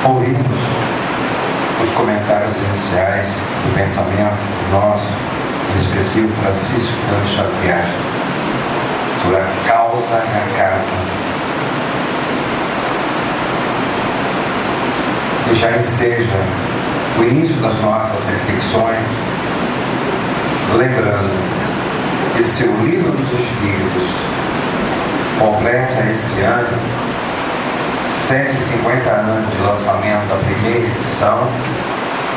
Ouvimos os comentários iniciais do pensamento nosso, do expressivo Francisco Cândido Xavier, sobre a causa na casa. Que já enseja o início das nossas reflexões, lembrando que se o Livro dos Espíritos completa este ano 150 anos de lançamento da primeira edição,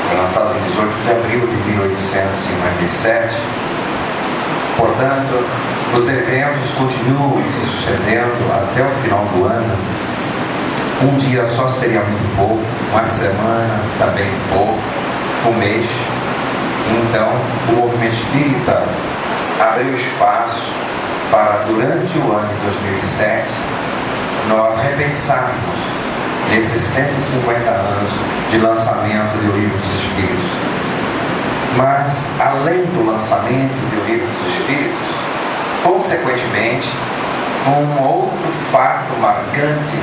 foi lançado em 18 de abril de 1857, portanto, os eventos continuam se sucedendo até o final do ano. Um dia só seria muito pouco, uma semana também pouco, um mês. Então, o movimento espírita abriu espaço para, durante o ano de 2007, nós repensarmos esses 150 anos de lançamento do Livro dos Espíritos. Mas, além do lançamento do Livro dos Espíritos, consequentemente, um outro fato marcante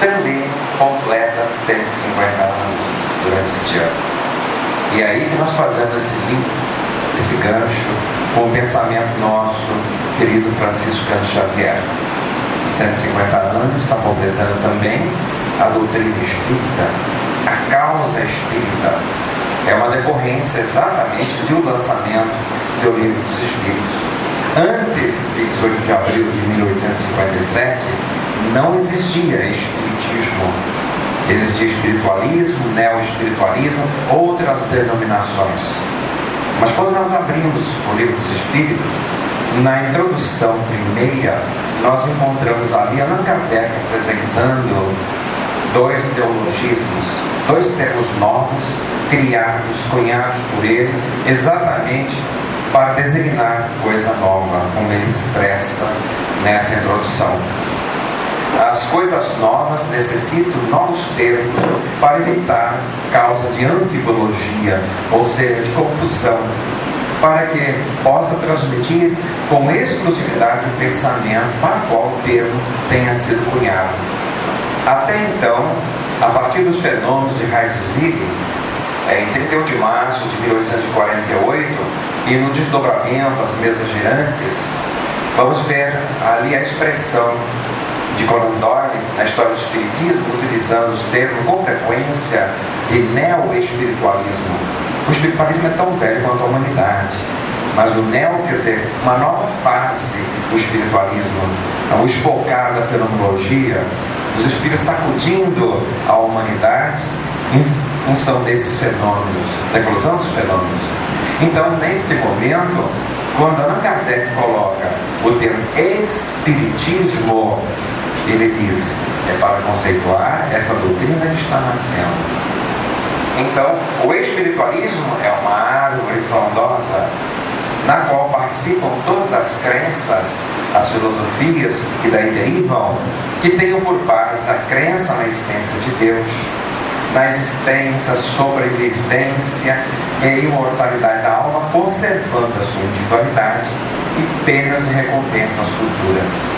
também completa 150 anos durante este ano. E aí que nós fazemos esse link, esse gancho com o pensamento nosso querido Francisco Cândido Xavier. 150 anos está completando também a doutrina espírita, a causa espírita. É uma decorrência exatamente do lançamento do Livro dos Espíritos. Antes de 18 de abril de 1857, não existia espiritismo. Existia espiritualismo, neo-espiritualismo, outras denominações. Mas quando nós abrimos o Livro dos Espíritos, na introdução primeira, nós encontramos ali Allan Kardec apresentando dois teologismos, dois termos novos, criados, cunhados por ele, exatamente para designar coisa nova, como ele expressa nessa introdução. As coisas novas necessitam novos termos para evitar causa de anfibologia, ou seja, de confusão, para que possa transmitir com exclusividade o pensamento para o qual o termo tenha sido cunhado. Até então, a partir dos fenômenos de Heisenberg, em 31 de março de 1848, e no desdobramento, as mesas girantes, vamos ver ali a expressão de Conan Doyle, na história do Espiritismo, utilizando o termo com frequência de neo-espiritualismo. O espiritualismo é tão velho quanto a humanidade, mas o neo quer dizer uma nova fase do espiritualismo, o espolcar da fenomenologia, os espíritos sacudindo a humanidade em função desses fenômenos, da eclosão dos fenômenos. Então, neste momento, quando Allan Kardec coloca o termo espiritismo, ele diz, é para conceituar essa doutrina que está nascendo. Então, o espiritualismo é uma árvore frondosa na qual participam todas as crenças, as filosofias que daí derivam, que tenham por base a crença na existência de Deus, na existência, sobrevivência e imortalidade da alma, conservando a sua individualidade e penas e recompensas futuras.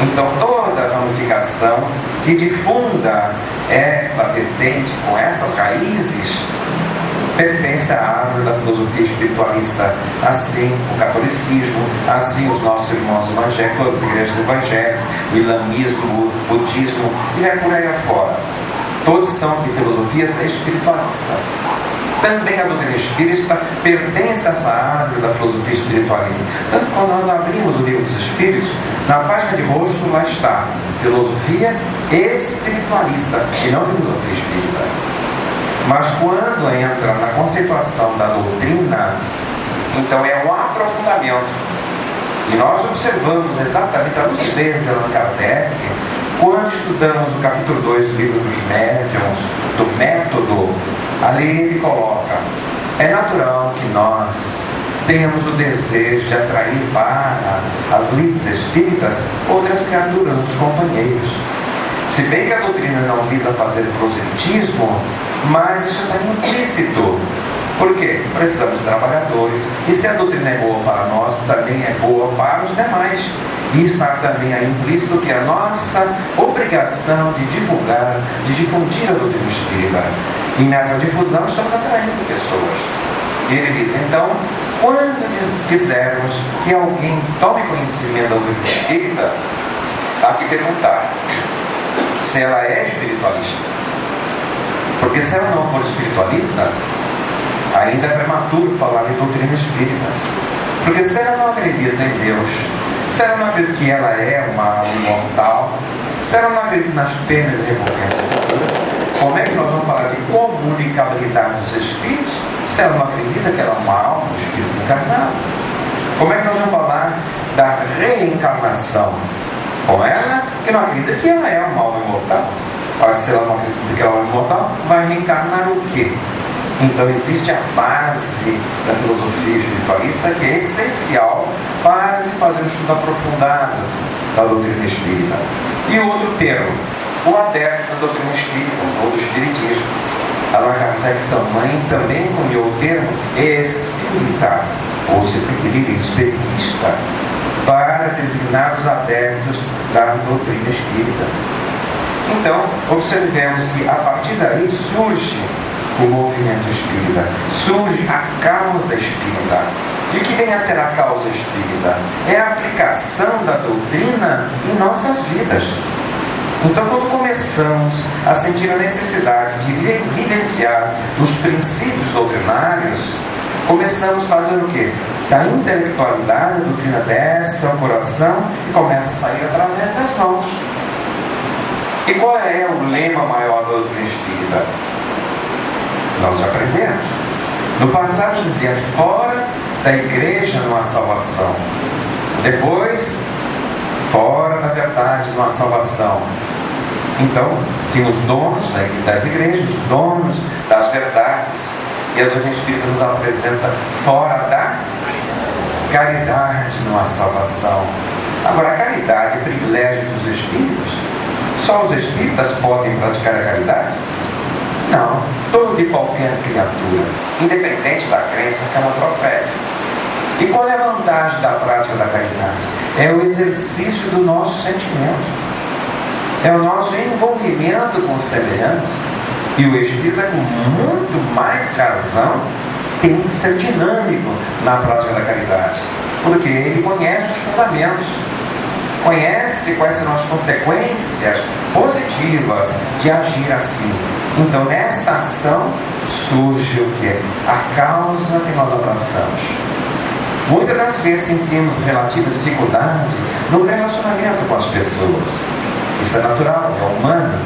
Então, toda a ramificação que difunda esta vertente com essas raízes pertence à árvore da filosofia espiritualista. Assim, o catolicismo, assim os nossos irmãos evangélicos, todas as igrejas evangélicas, o islamismo, o budismo e é por aí afora. Todos são de filosofias espiritualistas. Também a doutrina espírita pertence a essa árvore da filosofia espiritualista. Tanto que quando nós abrimos o Livro dos Espíritos, na página de rosto lá está filosofia espiritualista e não filosofia espírita. Mas quando entra na conceituação da doutrina, então é um aprofundamento. E nós observamos exatamente a lucidez de Allan Kardec quando estudamos o capítulo 2 do Livro dos Médiuns, do método. Ali ele coloca: é natural que nós tenhamos o desejo de atrair para as lides espíritas outras criaturas, outros companheiros. Se bem que a doutrina não visa fazer proselitismo, mas isso está implícito. Por quê? Precisamos de trabalhadores. E se a doutrina é boa para nós, também é boa para os demais. E está também aí implícito que a nossa obrigação de divulgar, de difundir a doutrina espírita. E nessa difusão estamos atraindo pessoas. E ele diz, então, quando quisermos que alguém tome conhecimento da doutrina espírita, há que perguntar se ela é espiritualista. Porque se ela não for espiritualista, ainda é prematuro falar de doutrina espírita. Porque se ela não acredita em Deus, se ela não acredita que ela é uma alma imortal, se ela não acredita nas penas e recompensa futuras, como é que nós vamos falar de comunicabilidade dos espíritos se ela não acredita que ela é uma alma, um espírito encarnado? Como é que nós vamos falar da reencarnação com ela que não acredita que ela é uma alma imortal? Mas se ela não acredita que ela é uma alma imortal, vai reencarnar o quê? Então existe a base da filosofia espiritualista que é essencial para se fazer um estudo aprofundado da doutrina espírita. E o outro termo, o adepto da doutrina espírita, ou do espiritismo. Allan Kardec também cunhou o termo espírita, ou se preferir, espiritista, para designar os adeptos da doutrina espírita. Então, observemos que a partir daí surge o movimento espírita, surge a causa espírita. E o que vem a ser a causa espírita? É a aplicação da doutrina em nossas vidas. Então, quando começamos a sentir a necessidade de vivenciar os princípios doutrinários, começamos a fazer o quê? Da intelectualidade, a doutrina desce ao coração e começa a sair através das mãos. E qual é o lema maior da doutrina espírita? Nós já aprendemos. No passado dizia, fora da igreja não há salvação. Depois, fora da verdade não há salvação. Então, tem os donos das igrejas, os donos das verdades. E a doutrina espírita nos apresenta, fora da caridade não há salvação. Agora, a caridade é privilégio dos espíritos? Só os espíritas podem praticar a caridade? Não, todo e qualquer criatura, independente da crença que ela professe. E qual é a vantagem da prática da caridade? É o exercício do nosso sentimento, é o nosso envolvimento com os semelhantes. E o espírita, com muito mais razão, tem que ser dinâmico na prática da caridade, porque ele conhece os fundamentos, conhece quais são as consequências positivas de agir assim. Então, nesta ação surge o que? A causa que nós abraçamos. Muitas das vezes sentimos relativa dificuldade no relacionamento com as pessoas. Isso é natural, é humano.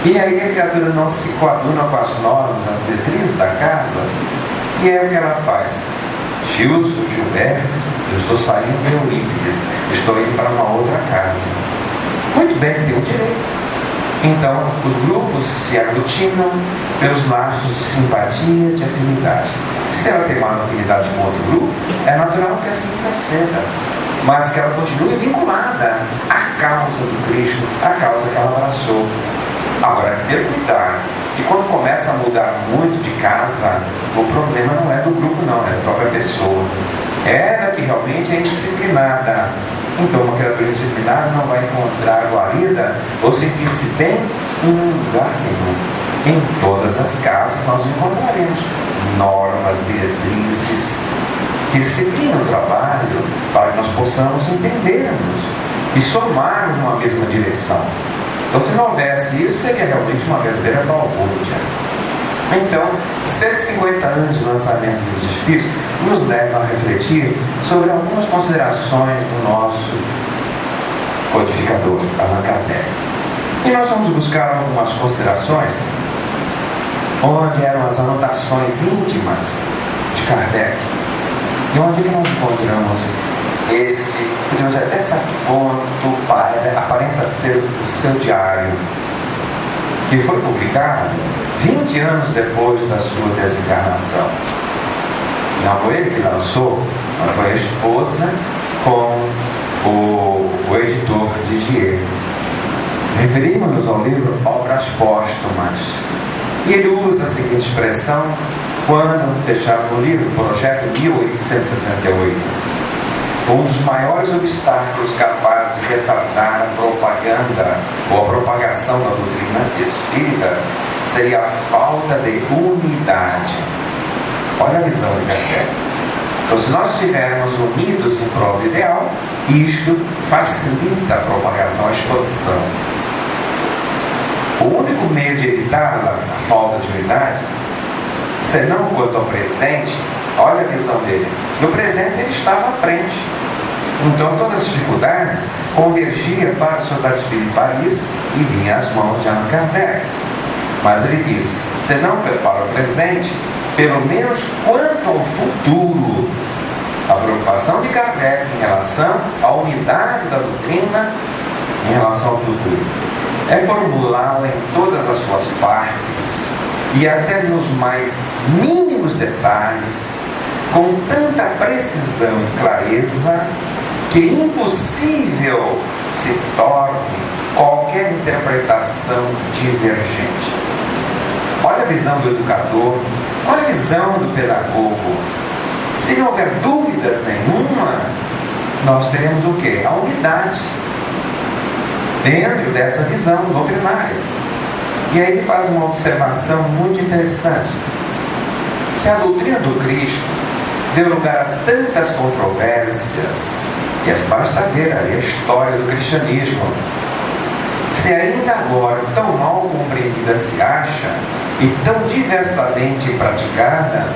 E aí a criatura não se coaduna com as normas, as diretrizes da casa. E é o que ela faz. Gilson, Gilberto, eu estou saindo de Eurípides, estou indo para uma outra casa. Muito bem, tem o direito. Então, os grupos se aglutinam pelos laços de simpatia, de afinidade. Se ela tem mais afinidade com outro grupo, é natural que assim proceda, mas que ela continue vinculada à causa do Cristo, à causa que ela abraçou. Agora, ter cuidado, que quando começa a mudar muito de casa, o problema não é do grupo não, é da própria pessoa. Ela que realmente é indisciplinada. Então, uma criatura disciplinada não vai encontrar guarida ou sentir-se bem em lugar nenhum. Em todas as casas nós encontraremos normas, diretrizes que disciplinam o trabalho para que nós possamos entendermos e somarmos numa mesma direção. Então, se não houvesse isso, seria realmente uma verdadeira balbúrdia. Então, 150 anos de lançamento dos Espíritos nos levam a refletir sobre algumas considerações do nosso codificador, Allan Kardec. E nós vamos buscar algumas considerações onde eram as anotações íntimas de Kardec. E onde que nós encontramos este, podemos até certo ponto, aparenta ser o seu diário, que foi publicado 20 anos depois da sua desencarnação. Não foi ele que lançou, mas foi a esposa com o editor Didier. Referimos-nos ao livro Obras Póstumas. E ele usa a seguinte expressão quando fecharam o livro, Projeto 1868. um dos maiores obstáculos capazes de retardar a propaganda ou a propagação da doutrina espírita seria a falta de unidade. Olha a visão de Kardec. Então, se nós estivermos unidos em prol do ideal, isto facilita a propagação, a expansão. O único meio de evitar a falta de unidade, senão quanto ao presente, olha a visão dele. No presente ele estava à frente. Então todas as dificuldades convergiam para a Sociedade Espírita de Paris e vinha às mãos de Allan Kardec. Mas ele diz, senão para o presente, pelo menos quanto ao futuro, a preocupação de Kardec em relação à unidade da doutrina em relação ao futuro é formulá-la em todas as suas partes e até nos mais mínimos detalhes, com tanta precisão e clareza que impossível se torne qualquer interpretação divergente. Olha a visão do educador, olha a visão do pedagogo. Se não houver dúvidas nenhuma, nós teremos o quê? A unidade dentro dessa visão doutrinária. E aí ele faz uma observação muito interessante. Se a doutrina do Cristo deu lugar a tantas controvérsias, e basta ver aí a história do cristianismo, se ainda agora tão mal compreendida se acha e tão diversamente praticada,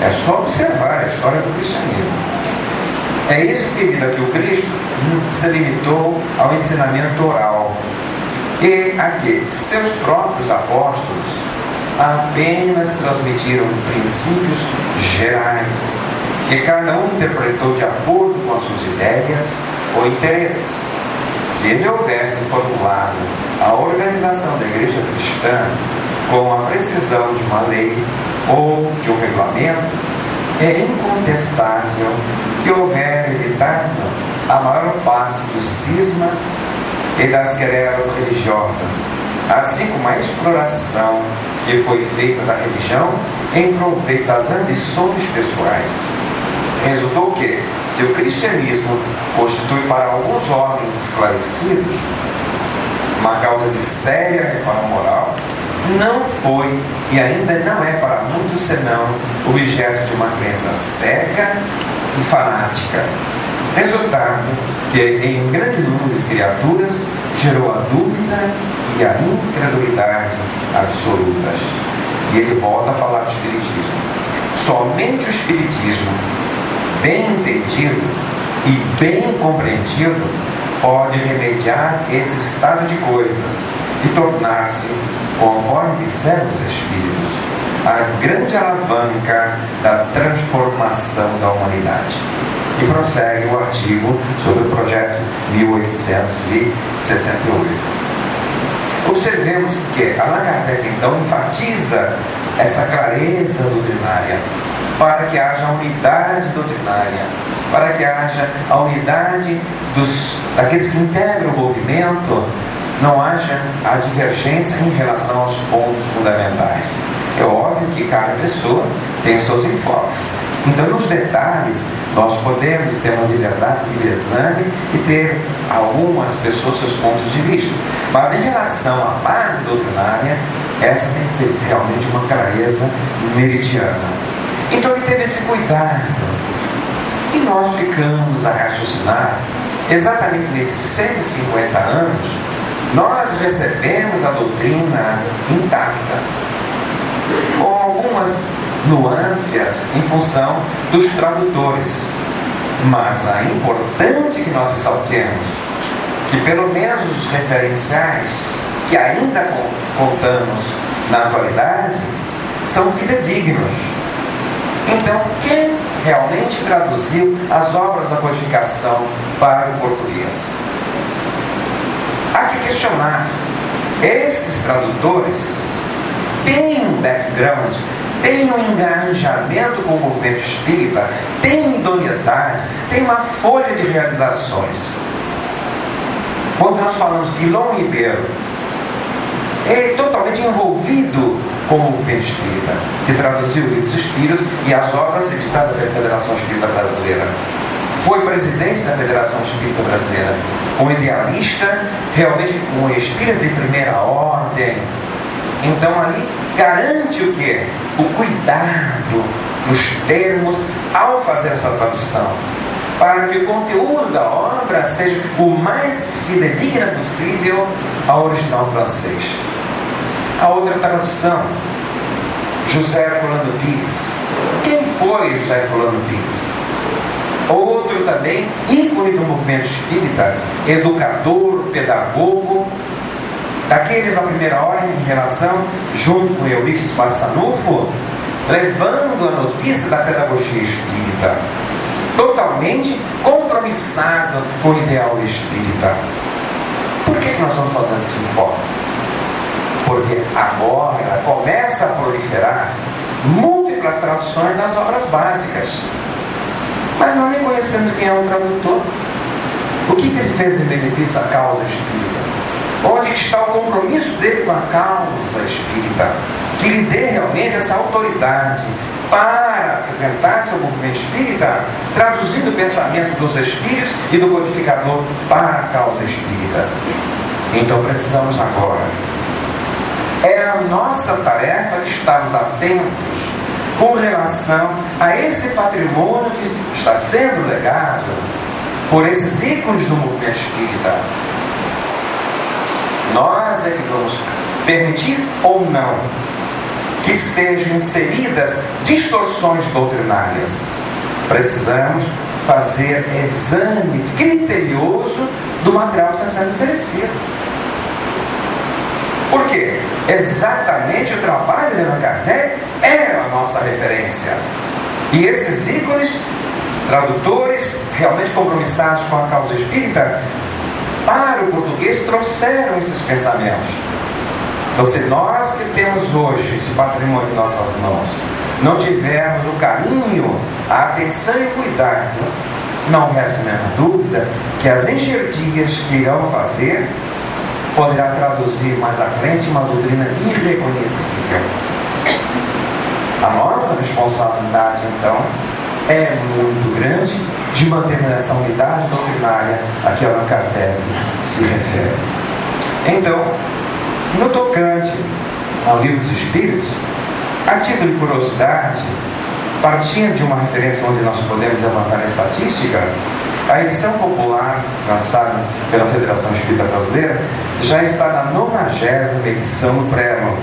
é só observar a história do cristianismo. É isso que evita que o Cristo se limitou ao ensinamento oral e a que seus próprios apóstolos apenas transmitiram princípios gerais que cada um interpretou de acordo com as suas ideias ou interesses. Se ele houvesse formulado a organização da igreja cristã com a precisão de uma lei ou de um regulamento, é incontestável que houver evitado a maior parte dos cismas e das querelas religiosas, assim como a exploração que foi feita da religião em proveito das ambições pessoais. Resultou que, se o cristianismo constitui para alguns homens esclarecidos uma causa de séria reforma moral, não foi e ainda não é para muitos senão objeto de uma crença cega e fanática. Resultado que em um grande número de criaturas gerou a dúvida e a incredulidade absolutas. E ele volta a falar do Espiritismo. Somente o Espiritismo, bem entendido e bem compreendido, pode remediar esse estado de coisas e tornar-se, conforme disseram os Espíritos, a grande alavanca da transformação da humanidade. E prossegue o artigo sobre o projeto 1868. Observemos que Allan Kardec então enfatiza essa clareza doutrinária para que haja unidade doutrinária, para que haja a unidade daqueles que integram o movimento, não haja a divergência em relação aos pontos fundamentais. É óbvio que cada pessoa tem os seus enfoques. Então, nos detalhes, nós podemos ter uma liberdade de exame e ter algumas pessoas seus pontos de vista. Mas em relação à base doutrinária, essa tem que ser realmente uma clareza meridiana. Então ele teve esse cuidado. E nós ficamos a raciocinar, exatamente nesses 150 anos, nós recebemos a doutrina intacta, com algumas nuances em função dos tradutores. Mas é importante que nós ressaltemos que pelo menos os referenciais que ainda contamos na atualidade são fidedignos. Então, quem realmente traduziu as obras da codificação para o português? Há que questionar. Esses tradutores têm um background, têm um engajamento com o movimento espírita, têm idoneidade, têm uma folha de realizações. Quando nós falamos de Guilherme Ribeiro, ele é totalmente envolvido com o movimento espírita, que traduziu o Livro dos Espíritos e as obras editadas pela Federação Espírita Brasileira. foi presidente da Federação Espírita Brasileira, um idealista, realmente um espírito de primeira ordem. Então ali garante o quê? O cuidado nos termos ao fazer essa tradução, para que o conteúdo da obra seja o mais fidedigno possível ao original francês. A outra tradução, José Herculano Pires. Quem foi José Herculano Pires? Outro também ícone do movimento espírita, educador, pedagogo, daqueles da primeira ordem em relação, junto com Eurípides Barçanufo, levando a notícia da pedagogia espírita, totalmente compromissado com o ideal espírita. Por que nós estamos fazendo esse enfoque? Porque agora começa a proliferar múltiplas traduções das obras básicas, mas nós nem conhecemos quem é o tradutor. O que ele fez em benefício à causa espírita? Onde está o compromisso dele com a causa espírita, que lhe dê realmente essa autoridade para apresentar seu movimento espírita, traduzindo o pensamento dos espíritos e do codificador para a causa espírita? Então precisamos agora, é a nossa tarefa de estarmos atentos com relação a esse patrimônio que está sendo legado por esses ícones do movimento espírita. Nós é que vamos permitir ou não que sejam inseridas distorções doutrinárias. Precisamos fazer exame criterioso do material que está sendo oferecido. Por quê? Exatamente o trabalho de Allan Kardec é a nossa referência. E esses ícones, tradutores, realmente compromissados com a causa espírita, para o português trouxeram esses pensamentos. Então, se nós que temos hoje esse patrimônio em nossas mãos não tivermos o carinho, a atenção e o cuidado, não resta a menor dúvida que as enxertias que irão fazer poderá traduzir mais à frente uma doutrina irreconhecível. A nossa responsabilidade, então, é muito grande de manter essa unidade doutrinária a que Allan Kardec se refere. Então, no tocante ao Livro dos Espíritos, a título de curiosidade, partindo de uma referência onde nós podemos levantar a estatística, a edição popular lançada pela Federação Espírita Brasileira já está na 90ª edição do Prelo.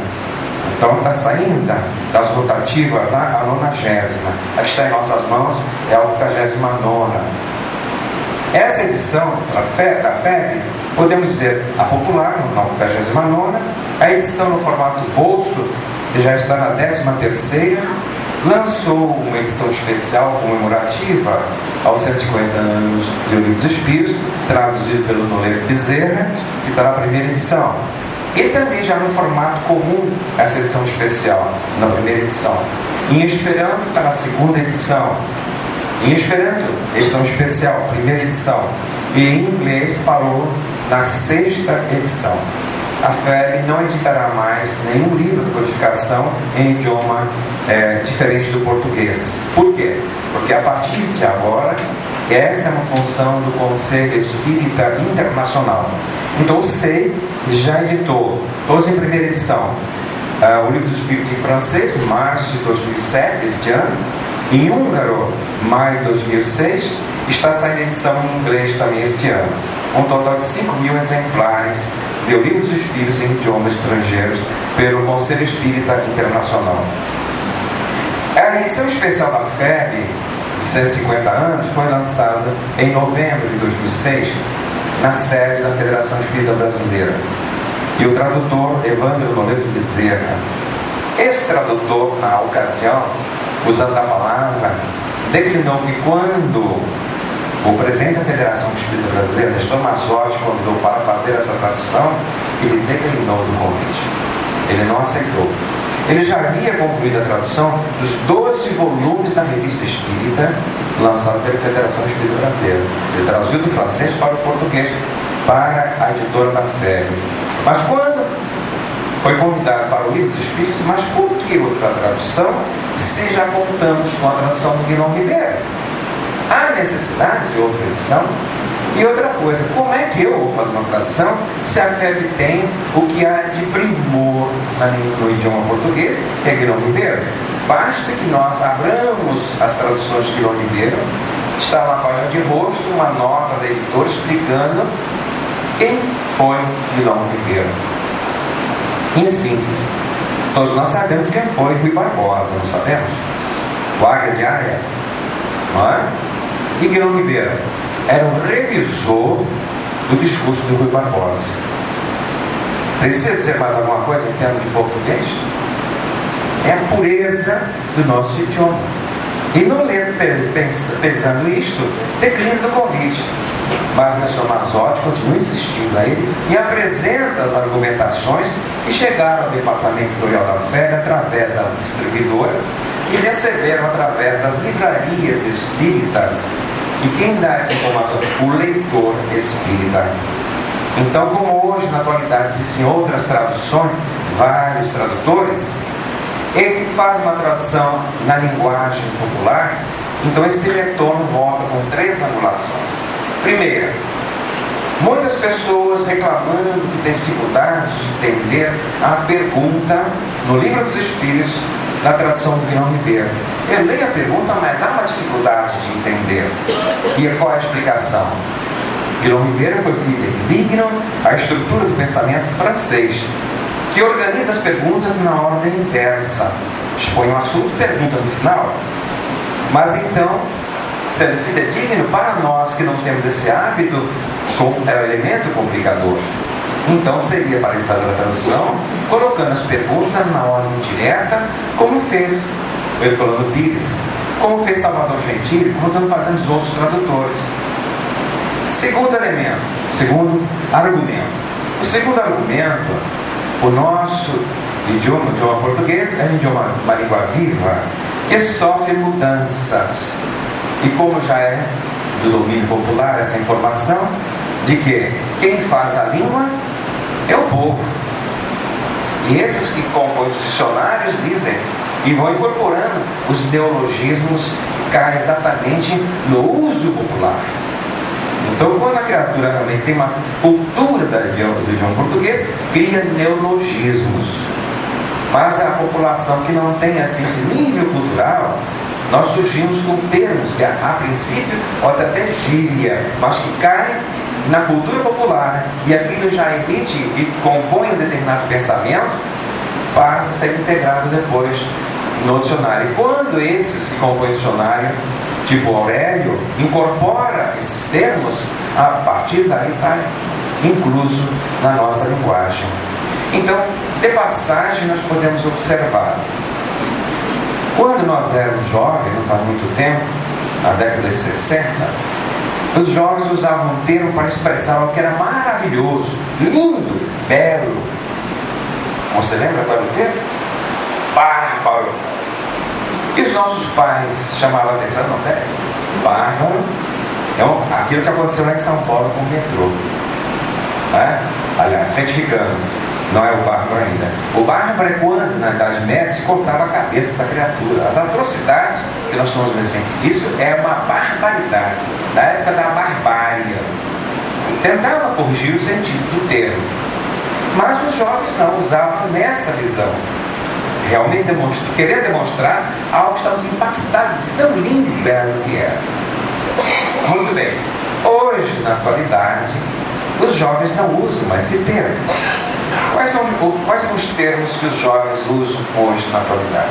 Então está saindo das rotativas lá a 90ª. A que está em nossas mãos é a 89ª. Essa edição da FEB, podemos dizer a popular, na 89ª, a edição no formato bolso, que já está na 13ª, lançou uma edição especial comemorativa aos 150 anos do Livro dos Espíritos, traduzido pelo Noleiro Bezerra, que está na primeira edição. E também já no formato comum, essa edição especial, na primeira edição. Em Esperanto está na segunda edição. Em Esperanto, edição especial, primeira edição. E em inglês parou na 6ª edição. A FEB não editará mais nenhum livro de codificação em idioma diferente do português. Por quê? Porque a partir de agora, essa é uma função do Conselho Espírita Internacional. Então o SEI já editou, todos em primeira edição, o Livro do Espírito em francês, março de 2007, este ano. Em húngaro, maio de 2006, está saindo edição em inglês também este ano. Um total de 5.000 exemplares de O Livro dos Espíritos em idiomas estrangeiros pelo Conselho Espírita Internacional. A edição especial da FEB, de 150 anos, foi lançada em novembro de 2006, na sede da Federação Espírita Brasileira. E o tradutor, Evandro Noleiro Bezerra. Esse tradutor, na ocasião, usando a palavra, declinou que quando o presidente da Federação Espírita Brasileira, Nestor Mazotti, convidou para fazer essa tradução, ele declinou do convite. Ele não aceitou. Ele já havia concluído a tradução dos 12 volumes da Revista Espírita, lançada pela Federação Espírita Brasileira. Ele traduziu do francês para o português, para a editora da FEB. Mas quando foi convidado para o Livro dos Espíritos, mas por que outra tradução, se já contamos com a tradução do Guilherme Ribeiro? Há necessidade de outra edição? E outra coisa, como é que eu vou fazer uma tradução se a FEB tem o que há de primor no idioma português, que é Guilherme Ribeiro? Basta que nós abramos as traduções de Guilherme Ribeiro, está na página de rosto uma nota da editora explicando quem foi Guilherme Ribeiro. Em síntese, todos nós sabemos quem foi Rui Barbosa, não sabemos? O Águia de Área, não é? E Guilherme Ribeiro era um revisor do discurso de Rui Barbosa. Precisa dizer mais alguma coisa em termos de português? É a pureza do nosso idioma. E não ler pensando isto, declina do convite. Mas Nelson Mazzotti continua insistindo a ele e apresenta as argumentações que chegaram ao departamento editorial da FEB através das distribuidoras e receberam através das livrarias espíritas. E quem dá essa informação? O leitor espírita. Então, como hoje na atualidade existem outras traduções, vários tradutores, ele faz uma tradução na linguagem popular, então esse retorno volta com 3 angulações. Primeira, muitas pessoas reclamando que têm dificuldade de entender a pergunta no Livro dos Espíritos, na tradução do Guilherme Ribeiro. Eu leio a pergunta, mas há uma dificuldade de entender. E qual é a explicação? Guilherme Ribeiro foi filho de Lignon, a estrutura do pensamento francês, que organiza as perguntas na ordem inversa. Expõe um assunto e pergunta no final. Mas então, sendo fidedigno, para nós que não temos esse hábito, é um elemento complicador. Então seria para ele fazer a tradução, colocando as perguntas na ordem direta, como fez o Herculano Pires, como fez Salvador Gentili, como estão fazendo os outros tradutores. Segundo elemento, segundo argumento. O segundo argumento, o nosso idioma, o idioma português, é uma língua viva, que sofre mudanças. E como já é do domínio popular essa informação, de que quem faz a língua é o povo. E esses que compõem os dicionários dizem e vão incorporando os neologismos que caem exatamente no uso popular. Então, quando a criatura realmente tem uma cultura do idioma português, cria neologismos. Mas a população que não tem assim, esse nível cultural, nós surgimos com termos que a princípio pode ser até gíria, mas que caem na cultura popular, e aquilo já emite e compõe um determinado pensamento, passa a ser integrado depois no dicionário. E quando esses que compõem o dicionário, tipo Aurélio, incorpora esses termos, a partir daí está incluso na nossa linguagem. Então, de passagem, nós podemos observar. Quando nós éramos jovens, não faz muito tempo, na década de 60, os jovens usavam um termo para expressar algo que era maravilhoso, lindo, belo. Você lembra qual era o termo? Bárbaro. E os nossos pais chamavam a atenção, não, peraí, bárbaro é aquilo que aconteceu lá em São Paulo com o metrô. Aliás, retificando, não é o bárbaro ainda. O bárbaro é quando, na Idade Média, se cortava a cabeça da criatura. As atrocidades que nós estamos vendo assim, isso é uma barbaridade, da época da barbárie. Tentava corrigir o sentido do termo. Mas os jovens não usavam nessa visão. Realmente querer demonstrar algo que estamos impactados, tão lindo e belo que era. Muito bem. Hoje, na atualidade, os jovens não usam mais esse termo. Quais são os termos que os jovens usam hoje na atualidade?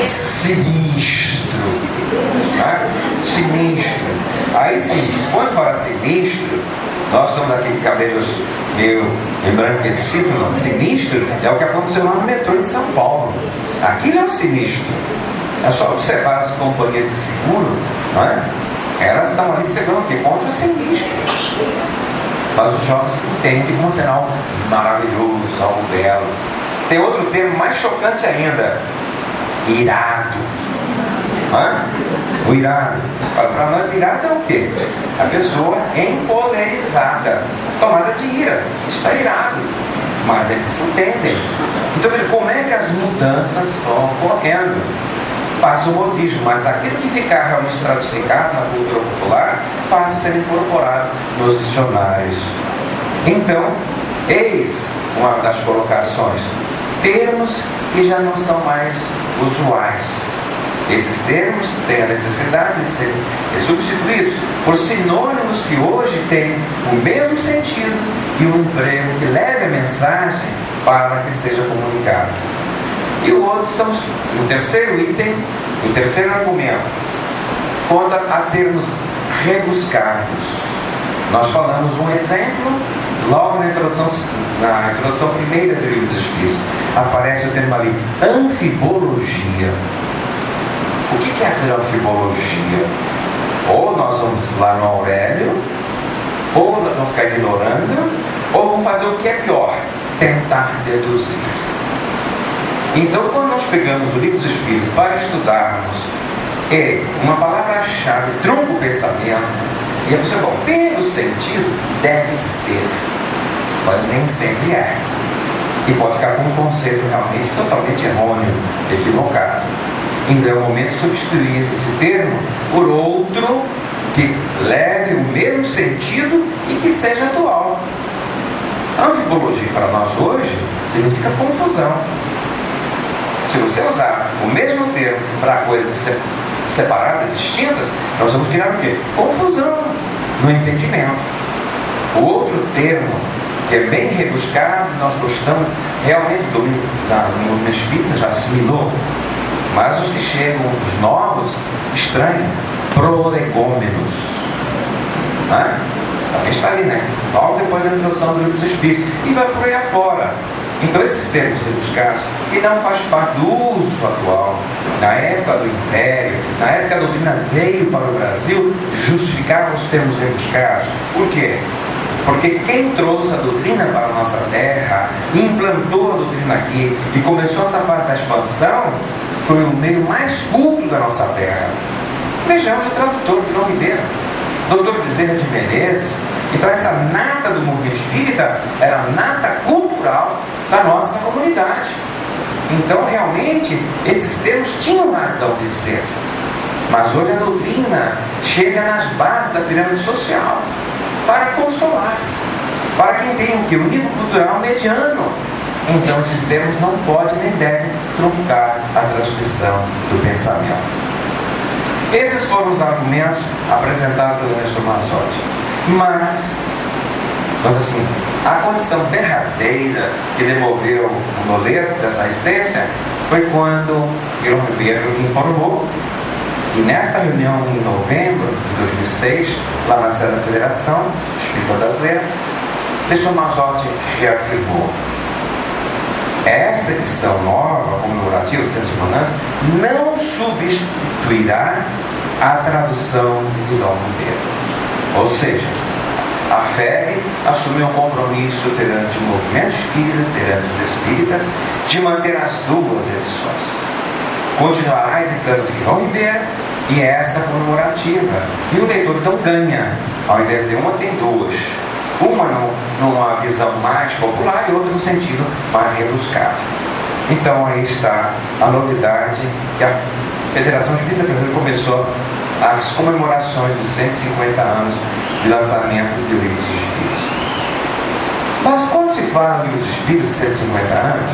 Sinistro. Sinistro. Aí sim, quando fala sinistro, nós estamos daquele cabelos meio embranquecido, não. Sinistro é o que aconteceu lá no metrô de São Paulo. Aquilo é um sinistro. É só observar as companhias de seguro, não é? Elas estão ali segurando o quê? Contra o sinistro. Mas os jovens entendem como sendo algo maravilhoso, algo belo. Tem outro termo mais chocante ainda: irado. O irado. Para nós, irado é o quê? A pessoa empolerizada, tomada de ira, está irado. Mas eles se entendem. Então, veja como é que as mudanças estão ocorrendo. Passa o modismo, mas aquilo que ficar realmente estratificado na cultura popular passa a ser incorporado nos dicionários. Então, eis uma das colocações: termos que já não são mais usuais. Esses termos têm a necessidade de serem substituídos por sinônimos que hoje têm o mesmo sentido e um emprego que leve a mensagem para que seja comunicado. E o outro são o terceiro item, o terceiro argumento, quanto a termos rebuscados. Nós falamos um exemplo logo na introdução primeira do Livro dos Espíritos. Aparece o termo ali, anfibologia. O que quer dizer anfibologia? Ou nós vamos lá no Aurélio, ou nós vamos ficar ignorando, ou vamos fazer o que é pior, tentar deduzir. Então, quando nós pegamos o Livro dos Espíritos para estudarmos, uma palavra-chave trunca o pensamento, e a pessoa, bom, pelo sentido, deve ser, mas nem sempre é. E pode ficar com um conceito realmente totalmente errôneo, equivocado. Então é o momento de substituir esse termo por outro que leve o mesmo sentido e que seja atual. A anfibologia para nós hoje significa confusão. Se você usar o mesmo termo para coisas separadas, distintas, nós vamos criar o quê? Confusão no entendimento. O outro termo, que é bem rebuscado, nós gostamos realmente do movimento espírita, já assimilou, mas os que chegam, os novos, estranham, prolegômenos. Né? Também está ali, né? Logo depois da introdução do Livro dos Espíritos, e vai por aí afora. Então esses termos rebuscados, que não faz parte do uso atual, na época do Império, na época que a doutrina veio para o Brasil, justificavam os termos rebuscados. Por quê? Porque quem trouxe a doutrina para a nossa terra, implantou a doutrina aqui e começou essa fase da expansão, foi o meio mais culto da nossa terra. Vejamos o tradutor João Ribeiro, Dr. Bezerra de Menezes. Então essa nata do movimento espírita era a nata cultural da nossa comunidade. Então realmente esses termos tinham razão de ser. Mas hoje a doutrina chega nas bases da pirâmide social para consolar, para quem tem o quê? Um nível cultural mediano. Então esses termos não podem nem devem truncar a transmissão do pensamento. Esses foram os argumentos apresentados pelo Nestor Mazzotti. Mas assim, a condição derradeira que demoveu o Noleiro dessa existência foi quando Guilherme Ribeiro informou que nesta reunião em novembro de 2006, lá na sede da Federação Espírita Brasileira, Nestor Mazzotti reafirmou: esta edição nova, comemorativa, 150 anos, não substituirá a tradução de Guilherme Ribeiro. Ou seja, a FEB assumiu um compromisso perante o movimento espírita, perante os espíritas, de manter as duas edições. Continuará editando de Guilherme Ribeiro e esta comemorativa. E o leitor então ganha, ao invés de uma, tem duas. Uma numa visão mais popular e outra no sentido mais rebuscado. Então aí está a novidade que a Federação Espírita Brasileira começou as comemorações dos 150 anos de lançamento do Livro dos Espíritos. Mas quando se fala do Livro dos Espíritos de 150 anos,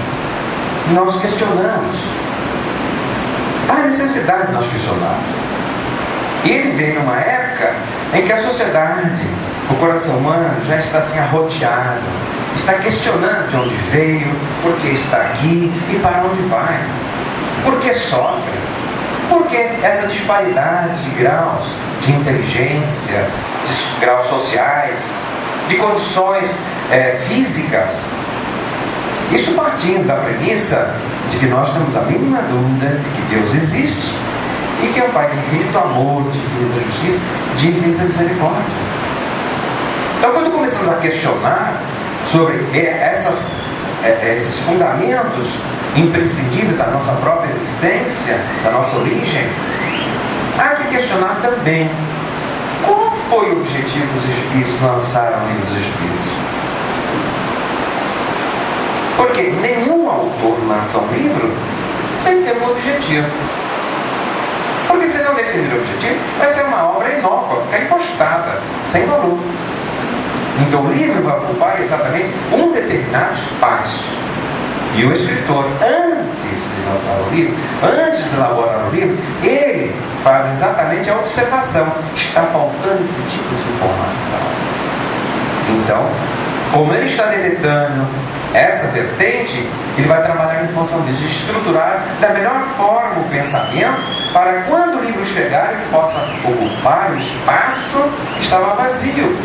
nós questionamos. Há necessidade de nós questionarmos. E ele veio numa época em que a sociedade, o coração humano já está assim arroteado, está questionando de onde veio, por que está aqui e para onde vai, por que sofre, por que essa disparidade de graus de inteligência, de graus sociais, de condições físicas. Isso partindo da premissa de que nós temos a mínima dúvida de que Deus existe e que é o Pai de infinito amor, de infinita justiça, de infinita misericórdia. Então, quando começamos a questionar sobre esses fundamentos imprescindíveis da nossa própria existência, da nossa origem, há que questionar também qual foi o objetivo que os Espíritos lançaram no Livro dos Espíritos. Porque nenhum autor lança um livro sem ter um objetivo. Porque se não definir o objetivo, vai ser uma obra inócua, ficar encostada, sem valor. Então o livro vai ocupar exatamente um determinado espaço. E o escritor, antes de lançar o livro, antes de elaborar o livro, ele faz exatamente a observação: está faltando esse tipo de informação. Então, como ele está deletando essa vertente, ele vai trabalhar em função disso, de estruturar da melhor forma o pensamento, para quando o livro chegar, ele possa ocupar o espaço que estava vazio.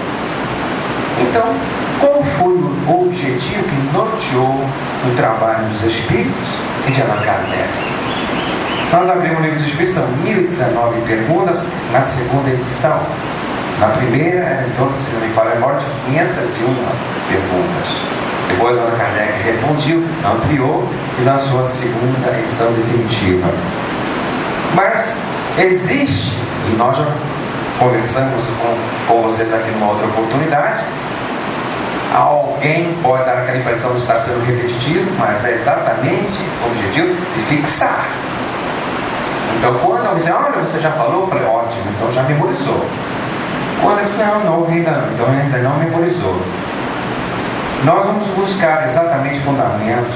Então, qual foi o objetivo que norteou o trabalho dos Espíritos e de Allan Kardec? Nós abrimos o livro dos Espíritos, são 1019 perguntas, na segunda edição. Na primeira, em torno, se não me falha a memória, de 501 perguntas. Depois Allan Kardec refundiu, ampliou e lançou a segunda edição definitiva. Mas existe, e nós já conversamos com vocês aqui numa outra oportunidade, alguém pode dar aquela impressão de estar sendo repetitivo, mas é exatamente o objetivo de fixar. Então quando alguém diz, olha, você já falou, eu falei, ótimo, então já memorizou. Quando eu disse, não ouvi ainda não, então ainda não memorizou. Nós vamos buscar exatamente fundamentos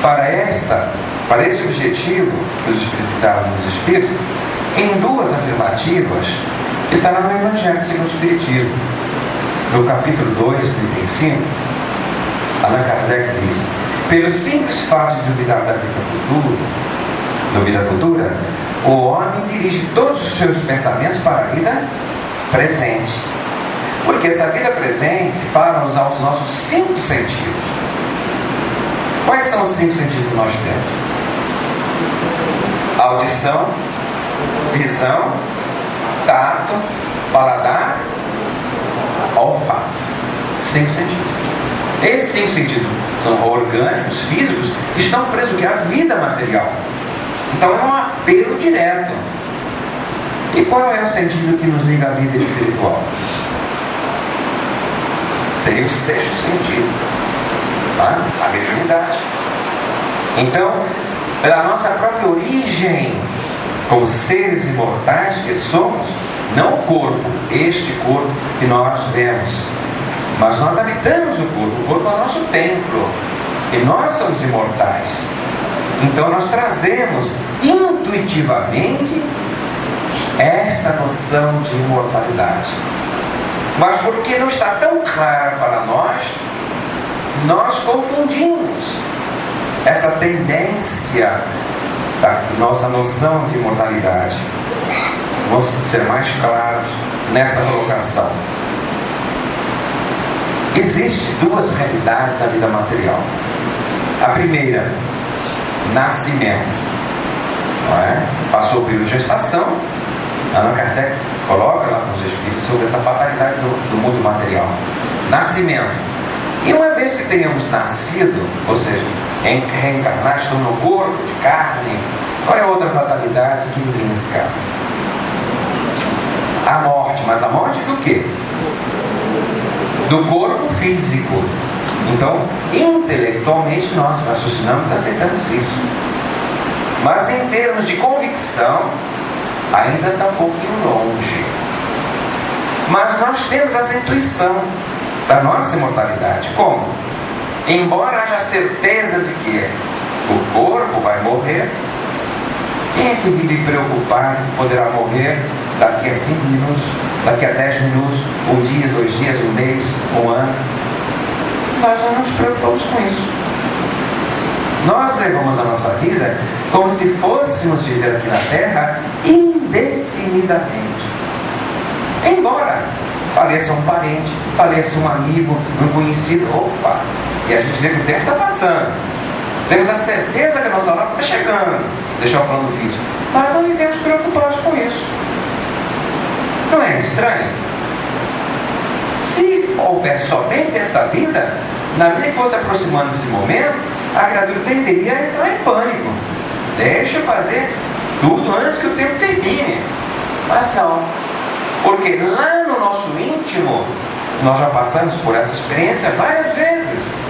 para esse objetivo que os Espíritos daram nos Espíritos, em duas afirmativas que estarão no Evangelho segundo o Espiritismo. No capítulo 2, 35, Allan Kardec diz: pelo simples fato de duvidar da vida futura, o homem dirige todos os seus pensamentos para a vida presente. Porque essa vida presente fala-nos aos nossos 5 sentidos. Quais são os 5 sentidos que nós temos? Audição, visão, tato, paladar, olfato. 5 sentidos. Esses 5 sentidos são orgânicos, físicos, que estão presos à vida material. Então é um apelo direto. E qual é o sentido que nos liga à vida espiritual? Seria o 6º sentido, tá? A mediunidade. Então, pela nossa própria origem, como seres imortais que somos, não o corpo, este corpo que nós vemos, mas nós habitamos o corpo é o nosso templo, e nós somos imortais. Então nós trazemos intuitivamente essa noção de imortalidade. Mas porque não está tão claro para nós confundimos essa tendência da nossa noção de imortalidade. Vamos ser mais claros nessa colocação. Existem 2 realidades da vida material. A primeira, nascimento. Não é? Passou pela gestação. Allan Kardec coloca lá nos Espíritos sobre essa fatalidade do mundo material. Nascimento. E uma vez que tenhamos nascido, ou seja, reencarnados, estamos no corpo de carne, qual é a outra fatalidade que ninguém escapa? A morte. Mas a morte do quê? Do corpo físico. Então, intelectualmente nós raciocinamos e aceitamos isso. Mas em termos de convicção, ainda está um pouquinho longe. Mas nós temos essa intuição da nossa imortalidade. Como? Embora haja certeza de que o corpo vai morrer, quem é que vive preocupado que poderá morrer daqui a 5 minutos, daqui a 10 minutos, 1 dia, 2 dias, 1 mês, 1 ano? Nós não nos preocupamos com isso. Nós levamos a nossa vida como se fôssemos viver aqui na Terra indefinidamente. Embora faleça um parente, faleça um amigo, um conhecido, opa, e a gente vê que o tempo está passando. Temos a certeza que a nossa hora está chegando, deixar o plano físico. Nós não vivemos preocupados com isso. Não é estranho? Se houver somente esta vida, na medida que fosse aproximando esse momento, a criatura tenderia a entrar em pânico. Deixa eu fazer tudo antes que o tempo termine. Mas não. Porque lá no nosso íntimo, nós já passamos por essa experiência várias vezes.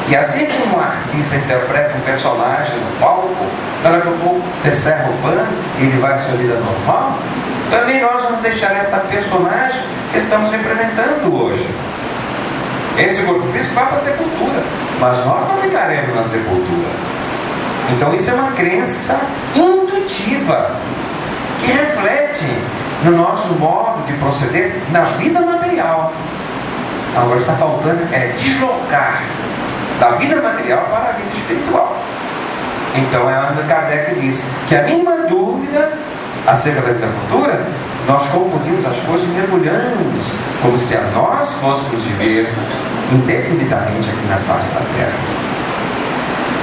E assim como um artista interpreta um personagem no palco, daqui a pouco descerra o pano e ele vai à sua vida normal, também nós vamos deixar esta personagem que estamos representando hoje. Esse corpo físico vai para a sepultura, mas nós não ficaremos na sepultura. Então isso é uma crença intuitiva que reflete no nosso modo de proceder na vida material. Agora está faltando deslocar da vida material para a vida espiritual. Então é onde Kardec disse que a mínima dúvida acerca da vida futura, nós confundimos as coisas e mergulhamos como se a nós fôssemos viver indefinidamente aqui na face da terra.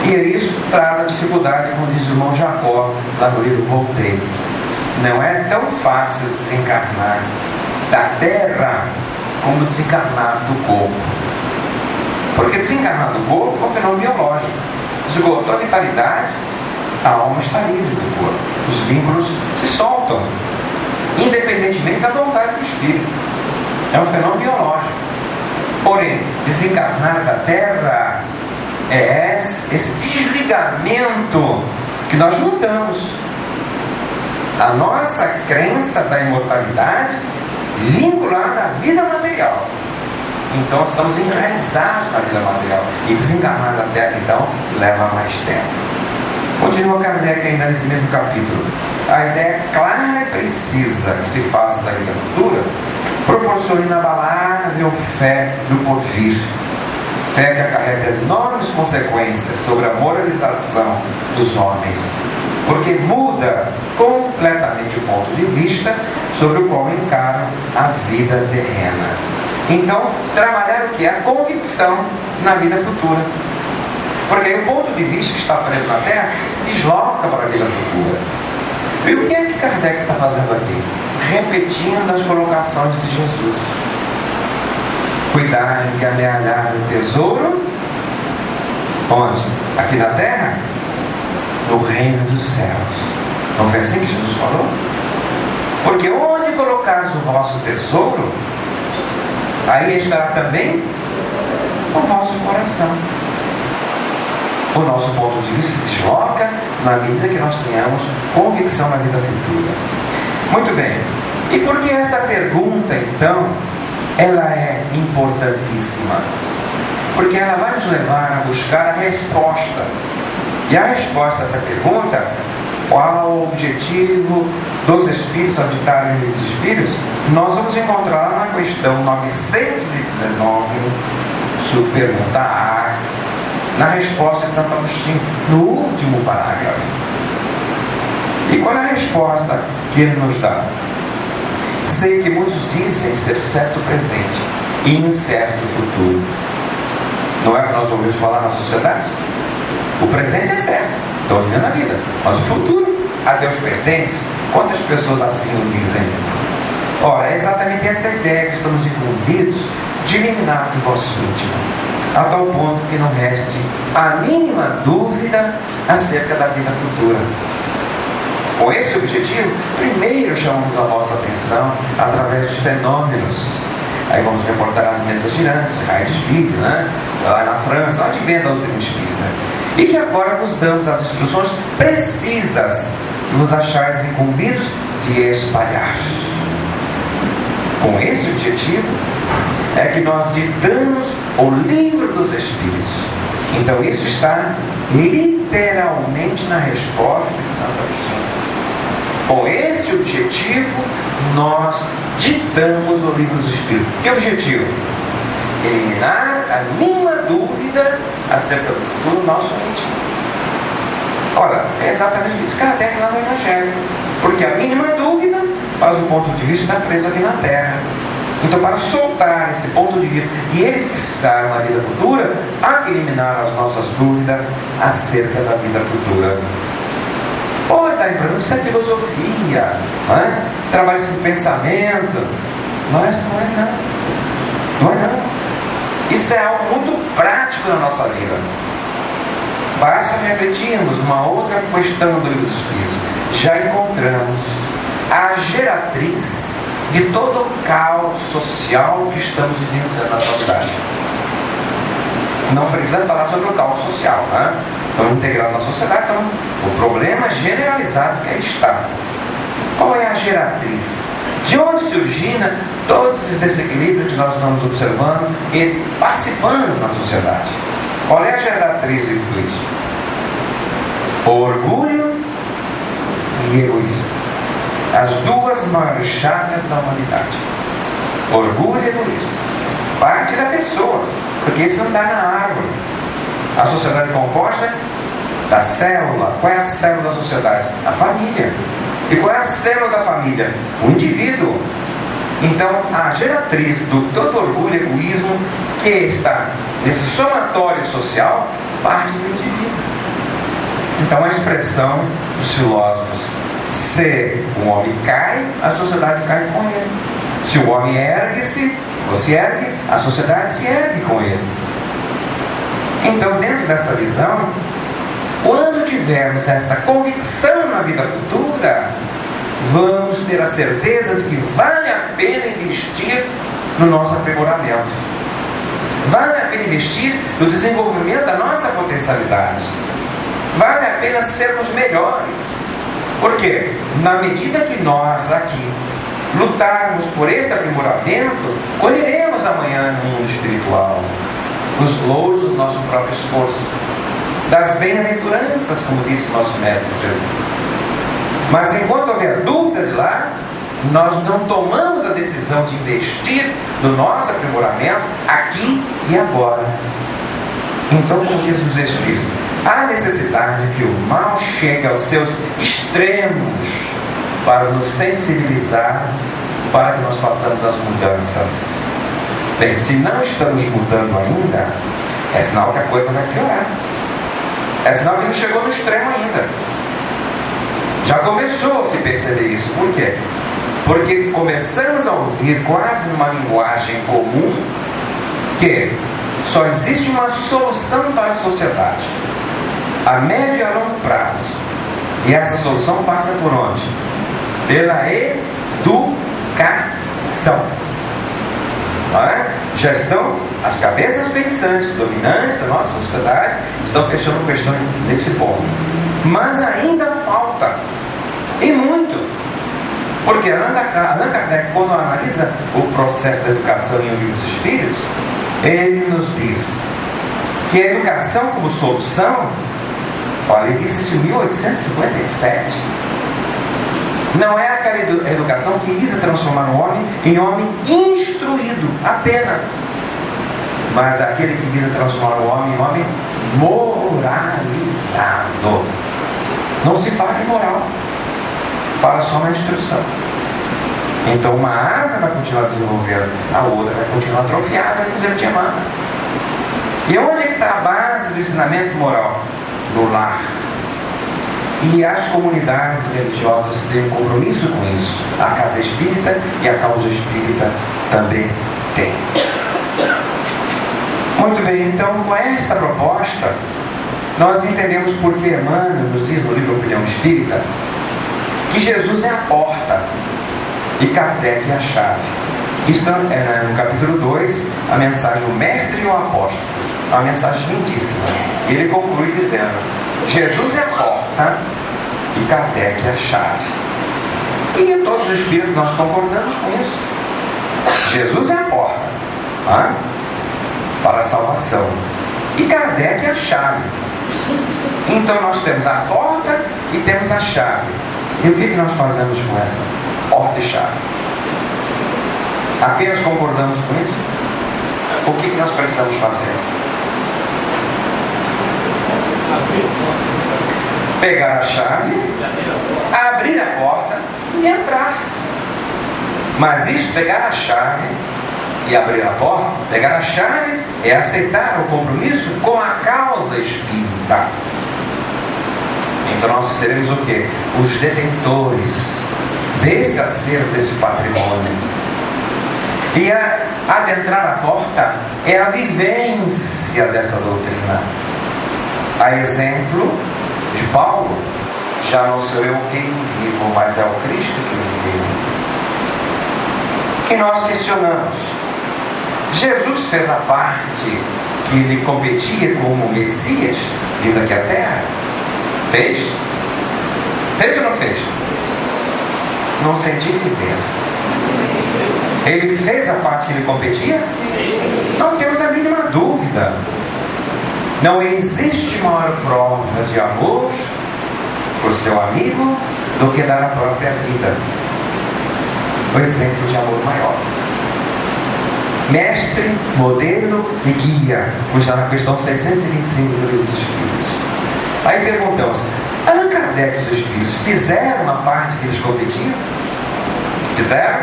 E isso traz a dificuldade, como diz o irmão Jacó lá no livro Voltaire. Não é tão fácil desencarnar da terra como desencarnar do corpo. Porque desencarnar do corpo é um fenômeno biológico. Esgotou a vitalidade, a alma está livre do corpo. Os vínculos se soltam, independentemente da vontade do espírito. É um fenômeno biológico. Porém, desencarnar da terra é esse desligamento que nós juntamos a nossa crença da imortalidade vinculada à vida material. Então estamos enraizados na vida material. E desencarnar da terra, então, leva mais tempo. Continua Kardec ainda nesse mesmo capítulo. A ideia clara e precisa que se faça da vida futura proporciona inabalável fé no porvir. Fé que acarreta enormes consequências sobre a moralização dos homens, porque muda completamente o ponto de vista sobre o qual encaram a vida terrena. Então, trabalhar o que? A convicção na vida futura. Porque aí o ponto de vista que está preso na Terra se desloca para a vida futura. E o que é que Kardec está fazendo aqui? Repetindo as colocações de Jesus. Cuidar de amealhar o tesouro. Onde? Aqui na Terra? No reino dos céus. Não foi assim que Jesus falou? Porque onde colocares o vosso tesouro, aí estará também o vosso coração. O nosso ponto de vista se desloca na medida que nós tenhamos convicção na vida futura. Muito bem. E por que essa pergunta, então, ela é importantíssima? Porque ela vai nos levar a buscar a resposta. E a resposta a essa pergunta, qual o objetivo dos espíritos habitarem nos espíritos, nós vamos encontrar na questão 919, subpergunta A, na resposta de Santo Agostinho, no último parágrafo. E qual é a resposta que ele nos dá? Sei que muitos dizem ser certo o presente e incerto o futuro. Não é o que nós ouvimos falar na sociedade? O presente é certo, estão vivendo a vida, mas o futuro a Deus pertence. Quantas pessoas assim o dizem? Ora, é exatamente essa ideia que estamos incumbidos de eliminar do vosso íntimo, a tal ponto que não reste a mínima dúvida acerca da vida futura. Com esse objetivo, primeiro chamamos a vossa atenção através dos fenômenos. Aí vamos reportar as mesas girantes, raio de espírito, né? Lá na França, onde vem a doutrina espírita. E que agora vos damos as instruções precisas que vos achais incumbidos de espalhar. Com esse objetivo é que nós ditamos o livro dos Espíritos. Então isso está literalmente na resposta de Santo Agostinho. Com esse objetivo nós ditamos o livro dos Espíritos. Que objetivo? Eliminar a mínima dúvida acerca do futuro nosso íntimo. Ora, é exatamente isso que Kardec lá no Evangelho. Porque a mínima dúvida faz o ponto de vista estar preso aqui na Terra. Então, para soltar esse ponto de vista e ele fixar uma vida futura, há que eliminar as nossas dúvidas acerca da vida futura. Pode estar em presente, isso é filosofia, não é? Trabalho com pensamento. Mas não é não. Não é não. Isso é algo muito prático na nossa vida. Basta refletirmos uma outra questão do Livro dos Espíritos. Já encontramos a geratriz de todo o caos social que estamos vivenciando na atualidade. Não precisamos falar sobre o caos social, né? Estamos integrados na sociedade, então o problema generalizado que aí está. Qual é a geratriz? De onde se origina todos esses desequilíbrios que nós estamos observando e participando na sociedade? Qual é a geratriz de tudo isso? Orgulho e egoísmo. As duas maiores chagas da humanidade. Orgulho e egoísmo. Parte da pessoa, porque isso não está na árvore. A sociedade composta da célula. Qual é a célula da sociedade? A família. E qual é a célula da família? O indivíduo. Então, a geratriz do todo orgulho e egoísmo que está nesse somatório social parte do indivíduo. Então, a expressão dos filósofos: se o homem cai, a sociedade cai com ele. Se o homem ergue-se, ou se ergue, a sociedade se ergue com ele. Então, dentro dessa visão, quando tivermos essa convicção na vida futura, vamos ter a certeza de que vale a pena investir no nosso aprimoramento. Vale a pena investir no desenvolvimento da nossa potencialidade. Vale a pena sermos melhores. Por quê? Na medida que nós aqui lutarmos por esse aprimoramento, colheremos amanhã no mundo espiritual os louros do nosso próprio esforço, das bem-aventuranças, como disse nosso Mestre Jesus. Mas enquanto houver dúvida de lá, nós não tomamos a decisão de investir no nosso aprimoramento aqui e agora. Então, como diz os Espíritos, há necessidade que o mal chegue aos seus extremos para nos sensibilizar, para que nós façamos as mudanças. Bem, se não estamos mudando ainda, é sinal que a coisa vai piorar. É sinal que não chegou no extremo ainda. Já começou a se perceber isso. Por quê? Porque começamos a ouvir quase numa linguagem comum que só existe uma solução para a sociedade, a médio e a longo prazo. E essa solução passa por onde? Pela educação. Não é? Já estão as cabeças pensantes, dominantes da nossa sociedade, estão fechando questões nesse ponto. Mas ainda falta, e muito. Porque Allan Kardec, quando analisa o processo da educação em O Livro dos Espíritos, ele nos diz que a educação como solução, olha, ele disse isso em 1857, não é aquela educação que visa transformar o homem em homem instruído apenas, mas aquele que visa transformar o homem em homem moralizado. Não se fala de moral, fala só na instrução. Então uma asa vai continuar desenvolvendo, a outra vai continuar atrofiada, dizer te amando. E onde é que está a base do ensinamento moral? No lar. E as comunidades religiosas têm um compromisso com isso. A Casa Espírita e a Causa Espírita também têm. Muito bem, então com essa proposta nós entendemos porque Emmanuel nos diz no livro Opinião Espírita que Jesus é a porta e Kardec é a chave. Isso é no capítulo 2, a mensagem do Mestre e o Apóstolo. É uma mensagem lindíssima. Ele conclui dizendo: Jesus é a porta e Kardec é a chave. E todos os espíritos nós concordamos com isso. Jesus é a porta, tá? Para a salvação. E Kardec é a chave. Então nós temos a porta e temos a chave. E o que nós fazemos com essa porta e chave? Apenas concordamos com isso? O que nós precisamos fazer? Pegar a chave, abrir a porta e entrar. Mas isso, pegar a chave e abrir a porta, pegar a chave é aceitar o compromisso com a causa espírita. Então nós seremos o quê? Os detentores desse acervo, desse patrimônio. E adentrar a porta é a vivência dessa doutrina. A exemplo de Paulo: já não sou eu quem vivo, mas é o Cristo que vive. E nós questionamos: Jesus fez a parte que lhe competia como Messias vindo aqui à Terra? Fez? Fez ou não fez? Não senti firmeza. Ele fez a parte que lhe competia? Não temos a mínima dúvida. Não existe maior prova de amor por seu amigo do que dar a própria vida. O exemplo de amor maior. Mestre, modelo e guia, como está na questão 625 do Livro dos Espíritos. Aí perguntamos: Allan Kardec e os Espíritos fizeram a parte que eles competiam? Fizeram?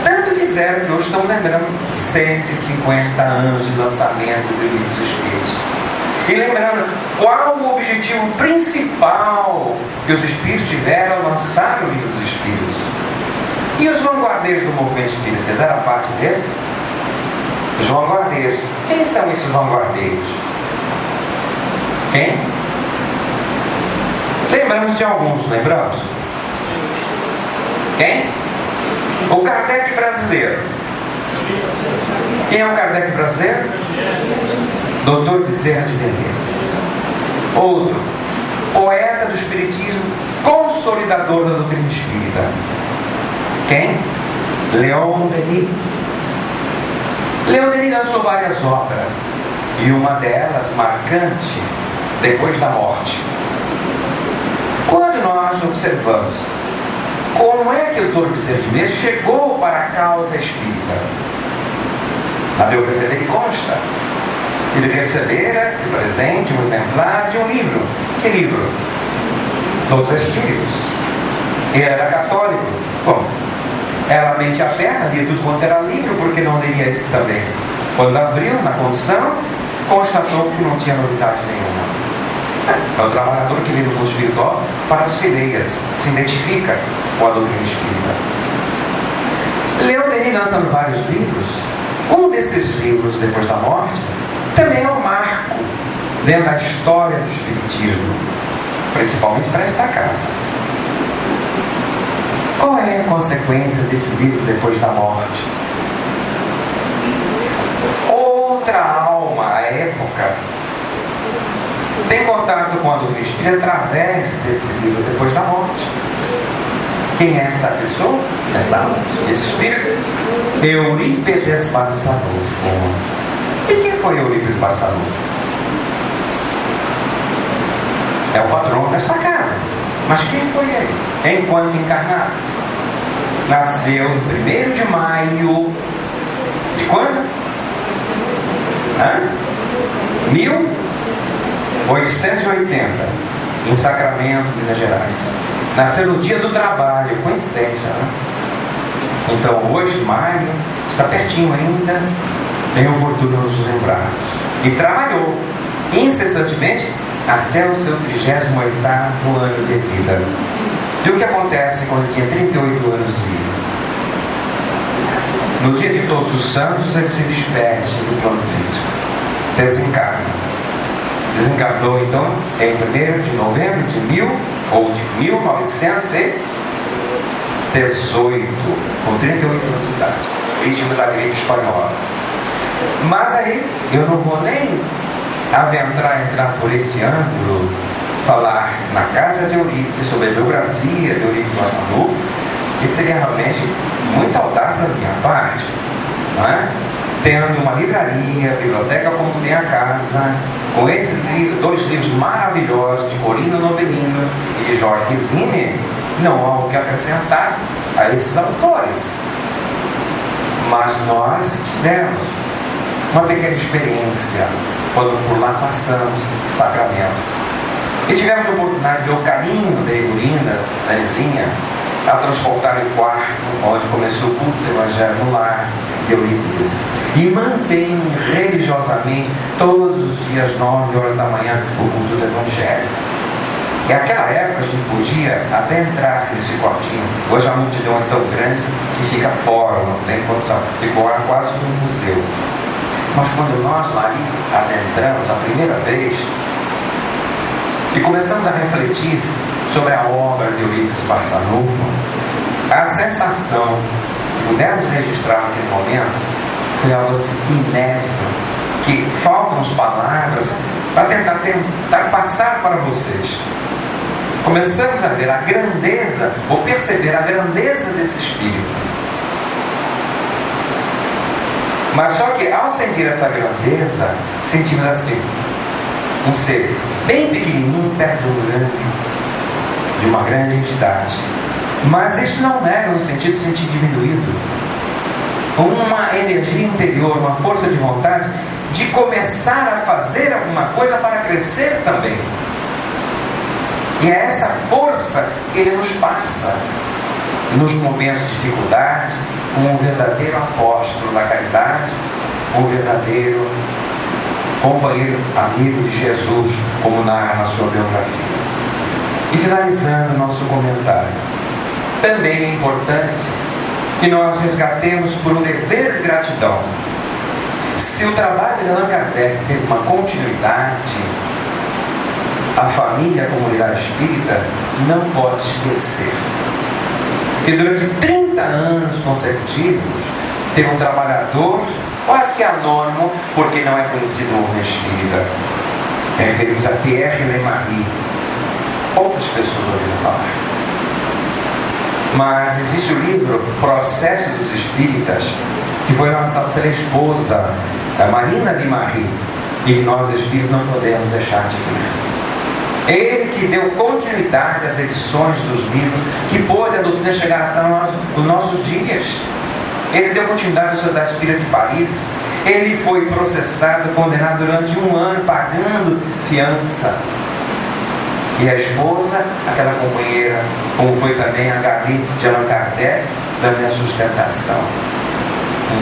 Tanto fizeram que hoje estão lembrando 150 anos de lançamento do Livro dos Espíritos. E lembrando qual o objetivo principal que os Espíritos tiveram ao lançar o Livro dos Espíritos. E os vanguardeiros do movimento espírita fizeram a parte deles? Os vanguardeiros. Quem são esses vanguardeiros? Quem? Lembramos de alguns, lembramos? Quem? O Kardec brasileiro. Quem é o Kardec brasileiro? Dr. Bezerra de Menezes. Outro, poeta do espiritismo, consolidador da doutrina espírita. Quem? Leon Denis. Leon Denis lançou várias obras, e uma delas, marcante, Depois da Morte. Quando nós observamos como é que o Dr. Bezerra de Menezes chegou para a causa espírita, na biografia dele consta: ele recebera de presente um exemplar de um livro. Que livro? Dos Espíritos. Ele era católico. Bom, era mente aberta, lia tudo quanto era livro, porque não leria esse também. Quando abriu, na condição, constatou que não tinha novidade nenhuma. É o trabalhador que lê no mundo espiritual para as fileiras, se identifica com a doutrina espírita. Leon Denis lançando vários livros. Um desses livros, Depois da Morte, também é um marco dentro da história do espiritismo, principalmente para esta casa. Qual é a consequência desse livro Depois da Morte? Outra alma, à época, tem contato com a doutrina espírita através desse livro Depois da Morte. Quem é esta pessoa? Esta alma? Esse espírito? Eurípides Barçanufo. E quem foi Eurípides Barçanufo? É o patrão desta casa. Mas quem foi ele? Enquanto encarnado. Nasceu no 1º de maio de quando? 1880, em Sacramento, Minas Gerais. Nasceu no dia do trabalho, coincidência, né? Então hoje, maio, está pertinho ainda, tem oportuno nos lembrarmos. E trabalhou incessantemente até o seu 38º ano de vida. E o que acontece quando ele tinha 38 anos de vida? No dia de Todos os Santos, ele se despede do plano físico, desencarna. Desencarnou então em 1º de novembro de 1918, com 38 anos de idade, vítima da gripe espanhola. Mas aí eu não vou nem entrar por esse ângulo, falar na casa de Eurípides, sobre a biografia de Eurípides Barçanufo, que seria realmente muita audácia da minha parte, não é? Tendo uma livraria, biblioteca como tem a casa, com esses livros, 2 livros maravilhosos de Corino Novelino e de Jorge Zine, não há o que acrescentar a esses autores. Mas nós tivemos uma pequena experiência quando por lá passamos Sacramento. E tivemos a oportunidade de ver o caminho da Egurina, da Lizinha, a transportar o quarto onde começou o culto do Evangelho no lar de Eurípides. E mantém religiosamente, todos os dias, 9 horas da manhã, o culto do Evangelho. E naquela época a gente podia até entrar nesse quartinho. Hoje a multidão é tão grande que fica fora, não tem condição. Ficou quase como um museu. Mas quando nós lá ali adentramos a primeira vez e começamos a refletir sobre a obra de Eurípides Barçanufo, a sensação que pudemos registrar naquele momento foi algo assim inédito, que faltam-nos palavras para tentar passar para vocês. Começamos a ver a grandeza, ou perceber a grandeza desse Espírito. Mas só que ao sentir essa grandeza, sentimos assim, um ser bem pequenininho perto de uma grande entidade. Mas isso não é no sentido de sentir diminuído. Uma energia interior, uma força de vontade de começar a fazer alguma coisa para crescer também. E é essa força que Ele nos passa nos momentos de dificuldade, como um verdadeiro apóstolo da caridade, um verdadeiro companheiro, amigo de Jesus, como narra na sua biografia. E finalizando nosso comentário, também é importante que nós resgatemos por um dever de gratidão. Se o trabalho de Allan Kardec teve uma continuidade, a família, a comunidade espírita, não pode esquecer que durante 30 anos consecutivos teve um trabalhador quase que anônimo, porque não é conhecido o movimento espírita. Referimos a Pierre Lemarie. Poucas pessoas ouviram falar. Mas existe o livro Processo dos Espíritas, que foi lançado pela esposa, a Marina Lemarie, e nós espíritos não podemos deixar de ler. Ele que deu continuidade às edições dos livros, que pôde a doutrina chegar até os nossos dias. Ele deu continuidade à Sociedade Espírita de Paris. Ele foi processado, condenado durante 1 ano, pagando fiança. E a esposa, aquela companheira, como foi também a Gabi de Allan Kardec, dando a sustentação.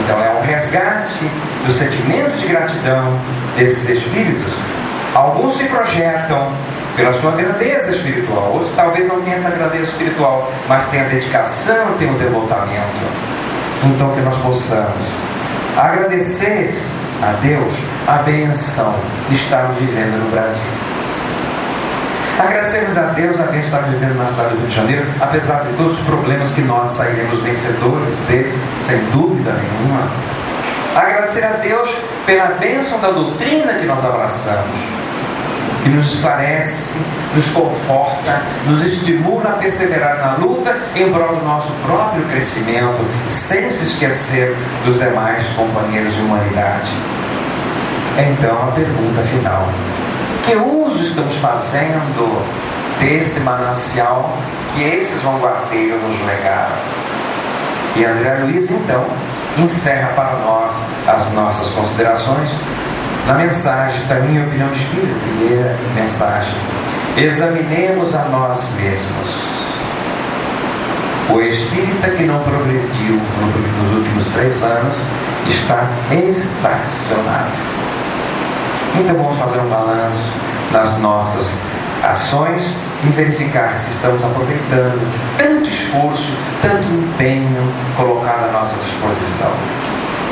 Então é um resgate do sentimento de gratidão desses espíritos. Alguns se projetam pela sua grandeza espiritual, outros talvez não tenham essa grandeza espiritual, mas tem a dedicação, tem o devotamento. Então que nós possamos agradecer a Deus a bênção de estarmos vivendo no Brasil. Agradecemos a Deus a bênção de estarmos vivendo na cidade do Rio de Janeiro, apesar de todos os problemas que nós sairemos vencedores deles, sem dúvida nenhuma. Agradecer a Deus pela bênção da doutrina que nós abraçamos, que nos esclarece, nos conforta, nos estimula a perseverar na luta em prol do nosso próprio crescimento, sem se esquecer dos demais companheiros de humanidade. Então a pergunta final: que uso estamos fazendo deste manancial que esses vanguardeiros nos legaram? E André Luiz então encerra para nós as nossas considerações na mensagem da minha opinião de espírito, primeira mensagem: examinemos a nós mesmos. O espírita que não progrediu nos últimos 3 anos está estacionado. Então vamos fazer um balanço das nossas ações e verificar se estamos aproveitando tanto esforço, tanto empenho colocado à nossa disposição.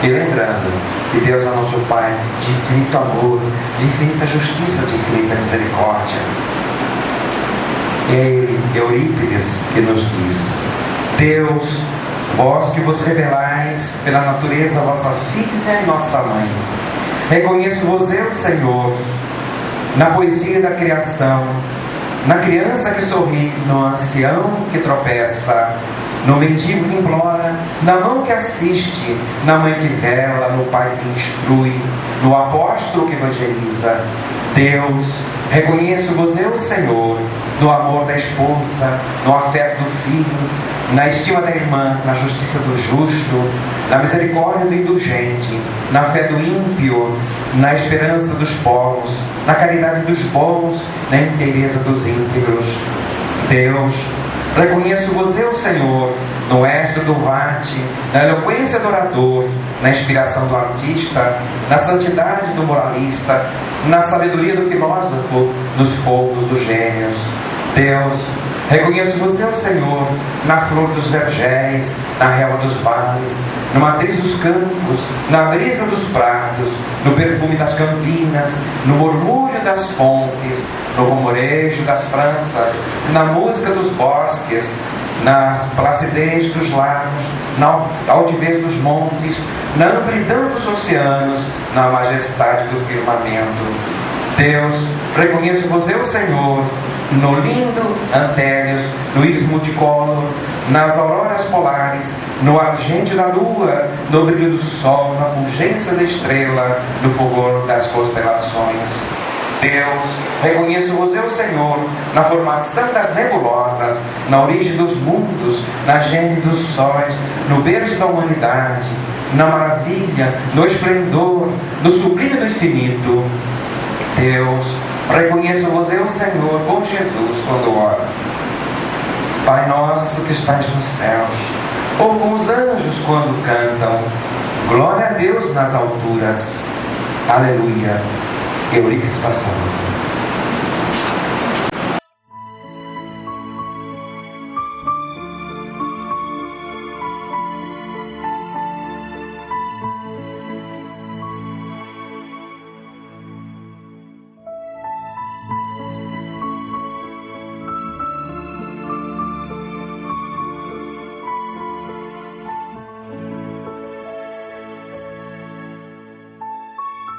E lembrando que Deus é nosso Pai de infinito amor, de infinita justiça, de infinita misericórdia. É Ele, Eurípides, que nos diz: Deus, vós que vos revelais pela natureza vossa filha e nossa mãe, reconheço-vos eu, Senhor, na poesia da criação, na criança que sorri, no ancião que tropeça, no mendigo que implora, na mão que assiste, na mãe que vela, no pai que instrui, no apóstolo que evangeliza. Deus, reconheço-vos eu, Senhor, no amor da esposa, no afeto do filho, na estima da irmã, na justiça do justo, na misericórdia do indulgente, na fé do ímpio, na esperança dos povos, na caridade dos bons, na inteireza dos íntegros. Deus, reconheço-vos eu, Senhor, no êxito do vate, na eloquência do orador, na inspiração do artista, na santidade do moralista, na sabedoria do filósofo, nos fogos dos gênios. Deus, reconheço-vos eu, Senhor, na flor dos vergéis, na relva dos vales, na matriz dos campos, na brisa dos prados, no perfume das campinas, no murmúrio das fontes, no rumorejo das praças, na música dos bosques, na placidez dos lagos, na altivez dos montes, na amplidão dos oceanos, na majestade do firmamento. Deus, reconheço-vos eu, Senhor, no lindo Antélios, no íris multicolor, nas auroras polares, no argente da lua, no brilho do sol, na fulgência da estrela, no fulgor das constelações. Deus, reconheço-vos eu, Senhor, na formação das nebulosas, na origem dos mundos, na gênese dos sóis, no berço da humanidade, na maravilha, no esplendor, no sublime do infinito. Deus, reconheço-vos eu, Senhor, com Jesus, quando ora. Pai nosso que estás nos céus, ou com os anjos quando cantam, glória a Deus nas alturas. Aleluia. Eurípides Passanova.